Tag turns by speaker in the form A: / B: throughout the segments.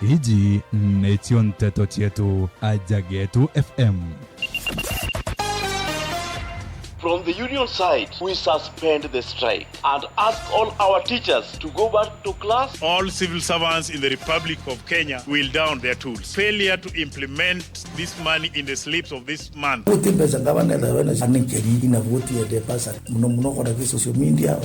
A: Hiji Nation Teto Chetu Ajagetu FM.
B: From the union side, we suspend the strike and ask all our teachers to go back to class.
C: All civil servants in the Republic of Kenya will down their tools. Failure to implement this money in the slips of this month.
D: Social media,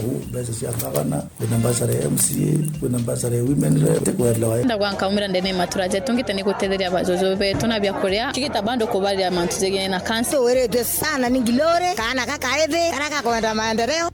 E: kakaebe karaka kwenda maendeleo.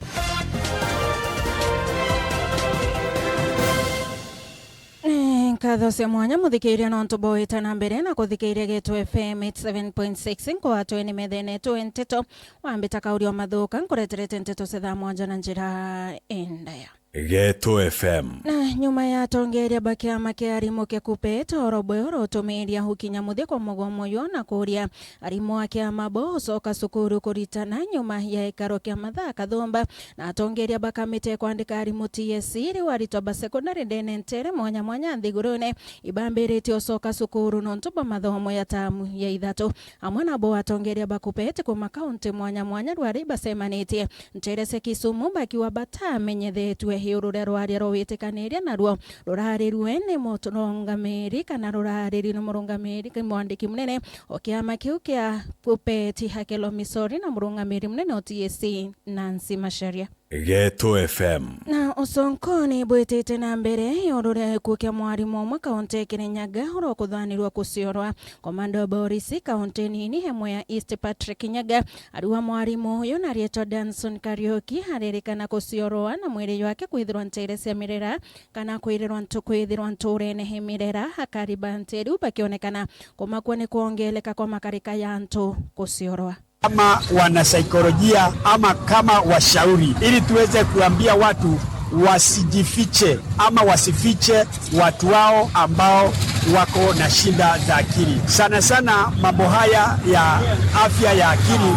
F: Kadho se mwanya muthikiria no ntuboita na mbere na kuthikiria Getu FM 87.6 kwa watu ni medhene tu enteto wambita kaurio mathuka nkureterete enteto setha mwanja na njira endaya
A: Getu FM.
F: Na nyuma ya tongeria bakia make arimo ke kupeto robo tomeria hukinya muthia kwa mugomo yo na kuria arimo ake amabo soka sukuru kuritana nyuma ya ikaro kia mathaka thomba na tongeria bakamite kwandika arimo TSC ri waritoba secondary denentere mwanya nthigurune ibambirite soka sukuru no ntuba mathomo ya tamu ya ithatu amwe na bo atongeria bakupete kwa makaunti mwanya rwari basemanitie nterese Kisumu bakiwa bata menyethetwe hiurure rwari rowitikanĩria naruo rurari ruene motongamiri kana rurari no murungamiri kimwandiki munene okiama kiu kia Pupeti Hakelo Misori na murungamiri munene o TSC Nancy Macharia.
A: Getu FM.
F: Na Osonkoni bwetete na mbere yorore kukia mwarimu omwe kaunti Kirinyaga uro kuthanirwa kuciorwa komando Boris kaunti nini hemwe ya East Patrick Nyaga ariwa mwarimu uyu na rieto Danson Karioki haririkana kuciorwa na mwiri wake kwithirwa nterese mirera kana kwithirwa nturene hemirera hakariba nteru bakionekana komakwa ni kuongeleka kwa makarika ya ntu kuciorwa
G: kama wana saikolojia ama kama washauri ili tuweze kuambia watu wasijifiche ama wasifiche watu wao ambao wako na shida za akili. Sana mambo haya ya afya ya akili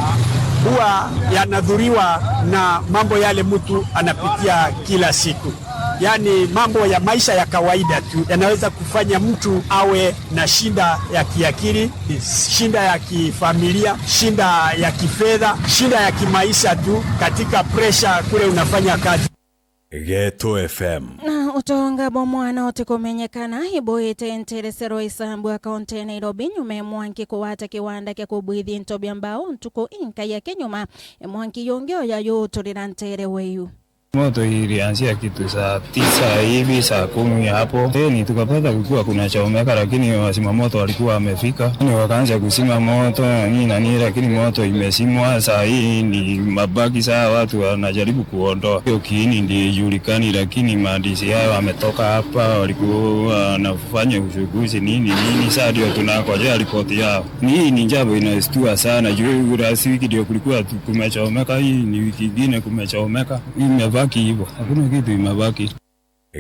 G: huwa yanadhuriwa na mambo yale mtu anapitia kila siku. Yani mambo ya maisha ya kawaida tu yanaweza kufanya mtu awe na shida ya kiakili, shida ya kifamilia, shida ya kifedha, shida ya kimaisha tu katika pressure kule unafanya kazi.
A: Getu FM.
F: Na utonga bomwana otikumenyekana iboite enteresero isambu akaunti Nairobi nyume mwanki kuwata kiwanda kia kubwithi ntobia mbao ntuko inka ya kenyuma mwanki yongeo ya yoturira ntere weyu.
H: Moto ilianzia kitu saa 9 hivi saa 10 hapo. Ni tukapata kulikuwa kuna chomeka lakini wazima moto walikuwa wamefika. Ni wakaanza kuzima moto nini lakini moto imesimwa saa hii ni mabaki saa watu wanajaribu kuondoa. Hiyo kiini ndio julikani lakini maandishi yao wametoka hapa walikuwa wanafanya uchunguzi nini saa ndio tunangojea ripoti yao. Ni jambo inastua sana juu rasi wiki ndio kulikuwa kumechomeka hii ni wiki nyingine kumechomeka. Imebaki hivyo. Hakuna kitu imebaki.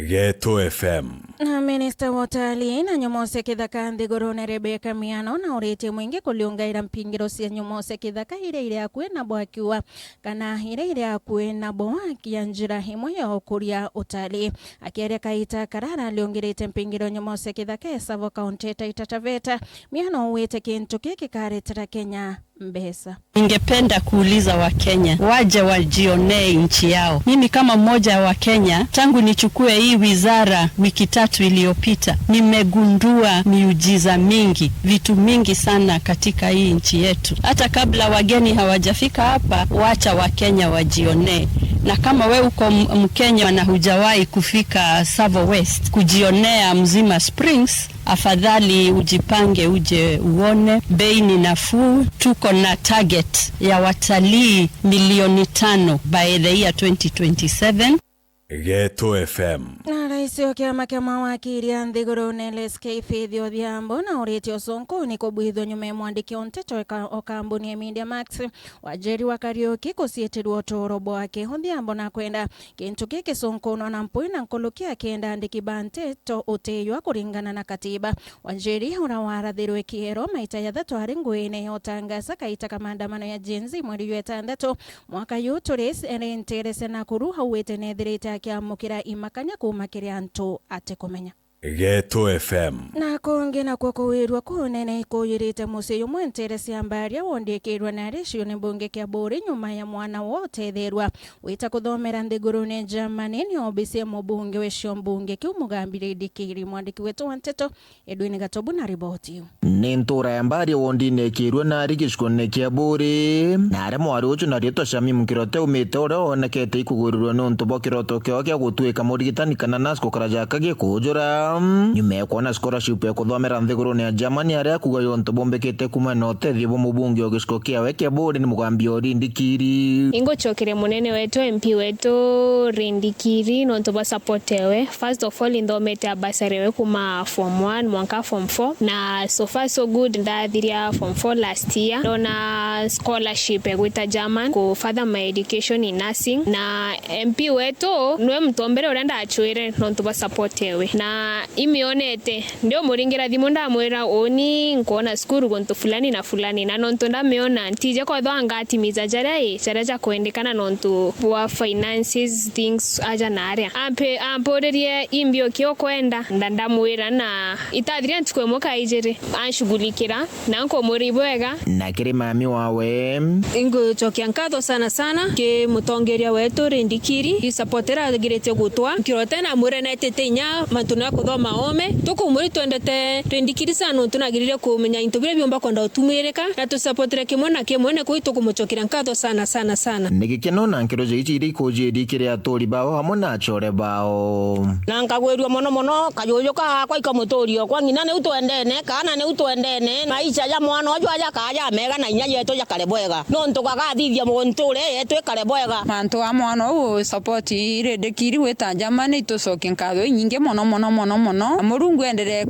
A: Getu FM.
F: Na Minister wa utalii na nyumose kithaka Nthigurune Rebecca Miano na urite mwingi kuliungaira mpingiro cia nyumose kithaka ile akwe na bwakiwa kana ile akwe na bwaki ya njira himwe ya ukuria utalii akiaria kaita karara aliongirite mpingiro nyumose kithaka Esavo County Taita Taveta Miano wete kintu kiki karetera Kenya mbesa.
I: Ningependa kuuliza Wakenya waje wajionee nchi yao. Mimi kama mmoja wa Kenya tangu nichukue hii wizara wiki 3 iliyopita nimegundua miujiza mingi, vitu mingi sana katika hii nchi yetu. Hata kabla wageni hawajafika hapa, wacha Wakenya wajionee. Na kama we uko Mkenya na hujawahi kufika Savo West kujionea Mzima Springs, afadhali ujipange uje uone. Bei ni nafuu. Tuko na target ya watalii milioni 5 by the year 2027.
A: Getu FM.
F: Na raisi wa kiama kia mawakili ya Nthigurune LSK Faith Odhiambo na uriti Osonkoni kubwithwo nyume mwandiki onteto o kambuni ya Media Max wajeri wa Karioki kusietirwo utorobo wake Odhiambo na kwenda kintu giki Sonkono na mpui na nkulukia kienda andiki bante to uteywa kuringana na katiba wajeri unawaradhirwe kiero maita ya thatu haringuine otangasa kaita kamandamano ya jenzi mweri wa 6 mwaka yuturis enterese na kuruha uwete nethirite akiamukira imakanya kumakiria antu ate kumenya.
A: Geto FM.
F: Na konge na kwa kuwirwa kunene ikuyirite musi yumwe ntere siambaria wondekirwa na resio ni bunge kia buri nyuma ya mwana wote therwa wita kuthomera nthigurune Germany ni obisi mubunge wesho mbunge kiumugambire dikiri mwandiki wetu wa Nteto Edwin Gatobu na riboti
D: ni ntura ya mbari wondine kirwa na rigishkone kia buri na are mwari uchu na rieto shami mkirote umite ore onekete ikugururwa nuntu bokiroto kio kia gutuika murigitani kana nasko karajaka gikujura nyume kuona scholarship ya kuthomera nthigurune ya Germany aria kuga yonto bombekete kuma note thibo mubunge ogishko kia weke buri ni mugambi ori ndikiri
J: ingo chokere munene wetu MP wetu rindikiri nonto ba supportewe first of all indomete abasarewe kuma form 1 mwaka form 4 na so far so good ndadhiria form 4 last year na scholarship ya gwita German ku further my education in nursing na MP wetu nwe mtombere urenda achwire nonto ba supportewe na imionete ndio muringira thimu ndamwira oni nkona skuru gonto fulani na nonto ndameona ntije kwa thanga atimiza jarai charaja kuendekana nonto wa finances things aja na area amporerie imbio kio kwenda ndandamwira na itadhiria tukwemoka ijere anshughulikira na nko muribwega
D: na kiri mami wawe
K: ingo chokia nkatho sana ke mutongeria wetu rindikiri isapotera girete gutwa kirotena murenete tenya mantuna kuthoma ome tukumuri twendete rindikiri sana tunagirire kumenya into bire byomba kwenda utumireka na tusapotere kimona kimone kuito kumuchokira nkatho sana
D: nigikeno na nkiroje ichi iri koje dikire atori bao hamona achore bao
E: na nkagwerwa mono kayoyo ka kwa ikamutorio kwa ngina ne utwendene kana ne utwendene maisha ya mwana ojo aja kaja mega na inya yeto ya karebwega nonto kwagathithia muntule yeto karebwega
K: manto wa mwana u support rindikiri weta Germany tucoke nkatho nyinge mono murungu endere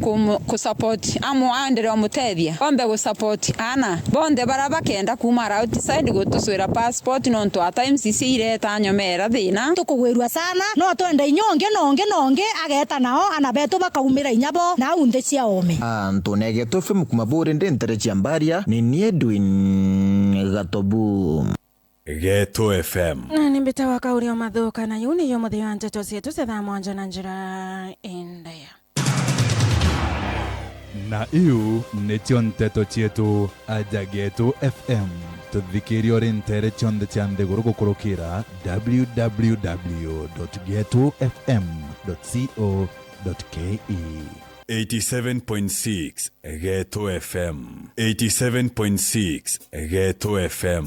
K: ku support amu andere omutethia ombe ku support ana bonde baraba kenda kumara outside gutuswira passport nonto at times icire tanyomera thina
E: tukugwerwa sana no twende inyonge nonge ageta nao anabeto bakaumira inyabo na unde cia ome
D: Antonege tofemu kumaburi ndentere chiambaria ni Edwin Gatobu
A: Geto FM.
F: na nimbita wakauri mathuka na yuni yo muthio Nteto cietu setha mwanja na njira endaya
A: Na iu netio Nteto cietu aja Geto FM. Tuthikirio ori ntere chonde cia nthiguru gukurukira www.getofm.co.ke 87.6 Geto FM 87.6 Geto FM